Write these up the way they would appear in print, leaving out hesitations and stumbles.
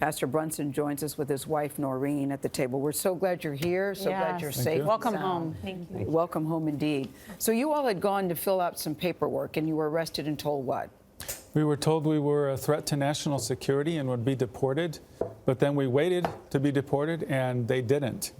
Pastor Brunson joins us with his wife, Noreen, at the table. We're so glad you're here, so glad you're safe. Welcome home. Thank you. Welcome home indeed. So you all had gone to fill out some paperwork, and you were arrested and told what? We were told we were a threat to national security and would be deported, but then we waited to be deported, and they didn't.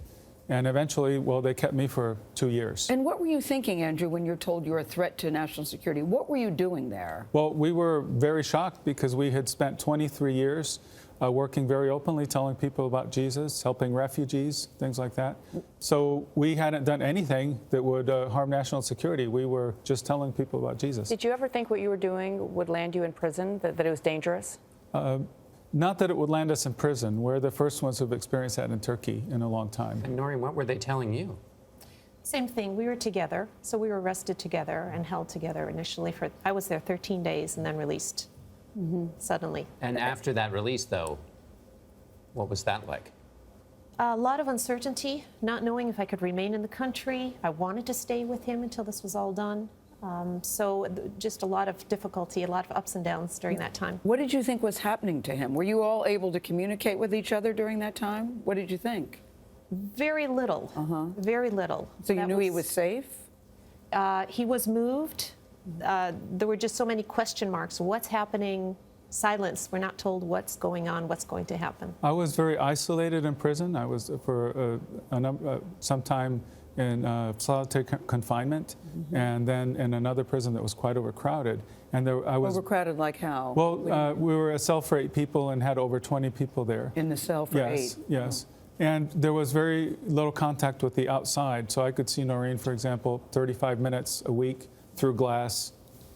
And eventually, well, they kept me for 2 years. And what were you thinking, Andrew, when you're told you're a threat to national security? What were you doing there? Well, we were very shocked because we had spent 23 years working very openly, telling people about Jesus, helping refugees, things like that. So we hadn't done anything that would harm national security. We were just telling people about Jesus. Did you ever think what you were doing would land you in prison, that it was dangerous? Not that it would land us in prison. We're the first ones who've experienced that in Turkey in a long time. And Noreen, what were they telling you? Same thing. We were together. So we were arrested together and held together initially for, I was there 13 days and then released suddenly. And after that release, though, what was that like? A lot of uncertainty, not knowing if I could remain in the country. I wanted to stay with him until this was all done. Just a lot of difficulty, a lot of ups and downs during that time. What did you think was happening to him? Were you all able to communicate with each other during that time? What did you think? Very little, very little. So you knew he was safe? He was moved. There were just so many question marks. What's happening? Silence. We're not told what's going on, what's going to happen. I was very isolated in prison. I was for some time in solitary confinement, and then in another prison that was quite overcrowded. And I was overcrowded like how? Well, we were a cell for 8 people and had over 20 people there. In the cell for 8? Yes, yes. And there was very little contact with the outside, so I could see Noreen, for example, 35 minutes a week through glass,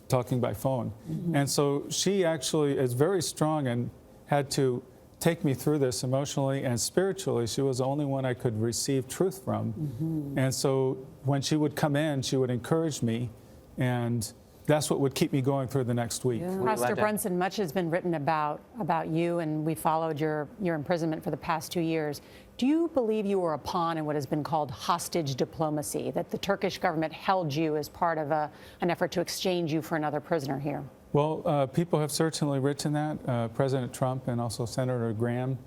talking by phone. And so she actually is very strong and had to take me through this emotionally and spiritually. She was the only one I could receive truth from. And so when she would come in, she would encourage me, and that's what would keep me going through the next week. Yeah. Pastor Brunson, much has been written about you, and we followed your imprisonment for the past 2 years. Do you believe you were a pawn in what has been called hostage diplomacy, that the Turkish government held you as part of an effort to exchange you for another prisoner here? Well, people have certainly written that. President Trump and also Senator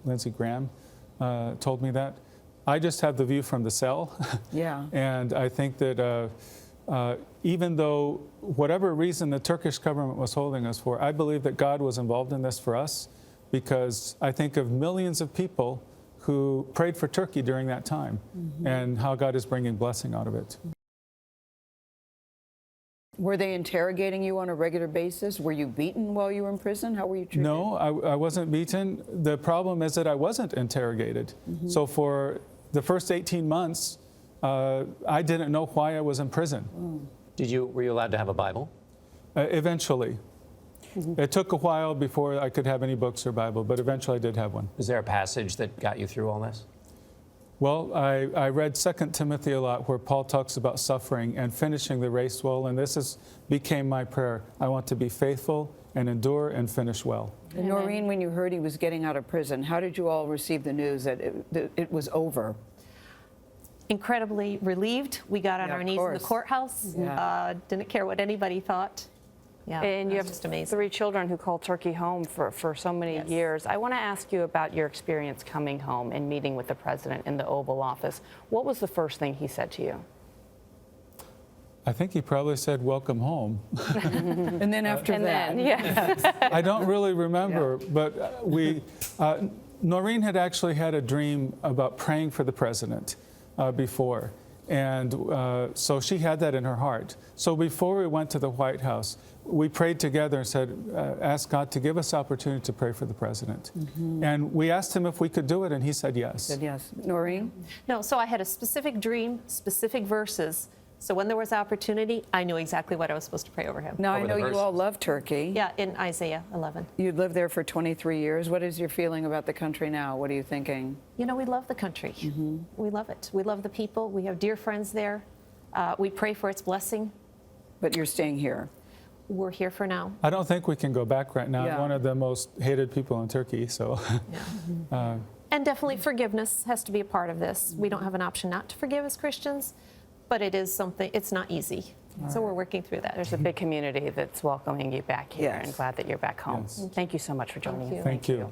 Lindsey Graham, told me that. I just have the view from the cell. Yeah. And I think that even though whatever reason the Turkish government was holding us for, I believe that God was involved in this for us, because I think of millions of people who prayed for Turkey during that time and how God is bringing blessing out of it. Were they interrogating you on a regular basis? Were you beaten while you were in prison? How were you treated? No, I wasn't beaten. The problem is that I wasn't interrogated. So for the first 18 months, I didn't know why I was in prison. Were you allowed to have a Bible? Eventually. It took a while before I could have any books or Bible, but eventually I did have one. Was there a passage that got you through all this? Well, I read 2 Timothy a lot, where Paul talks about suffering and finishing the race well, and this became my prayer. I want to be faithful and endure and finish well. And Noreen, when you heard he was getting out of prison, how did you all receive the news that it was over? Incredibly relieved. We got on our knees in the courthouse. Yeah. Didn't care what anybody thought. Yeah, And you have just amazing. 3 children who called Turkey home for so many years. I want to ask you about your experience coming home and meeting with the president in the Oval Office. What was the first thing he said to you? I think he probably said, "Welcome home." And then after that? Yes. I don't really remember, but Noreen had actually had a dream about praying for the president before. And so she had that in her heart. So before we went to the White House, we prayed together and said, ask God to give us opportunity to pray for the president. And we asked him if we could do it, and he said yes. Said yes. Noreen? No, so I had a specific dream, specific verses. So when there was opportunity, I knew exactly what I was supposed to pray over him. Now, I know you all love Turkey. Yeah, in Isaiah 11. You lived there for 23 years. What is your feeling about the country now? What are you thinking? You know, we love the country. We love it. We love the people. We have dear friends there. We pray for its blessing. But you're staying here. We're here for now. I don't think we can go back right now. Yeah. I'm one of the most hated people in Turkey, so. And definitely forgiveness has to be a part of this. We don't have an option not to forgive as Christians, but it is something, it's not easy. So we're working through that. There's a big community that's welcoming you back here, Yes. and glad that you're back home. Yes. Thank you so much for joining us. Thank you.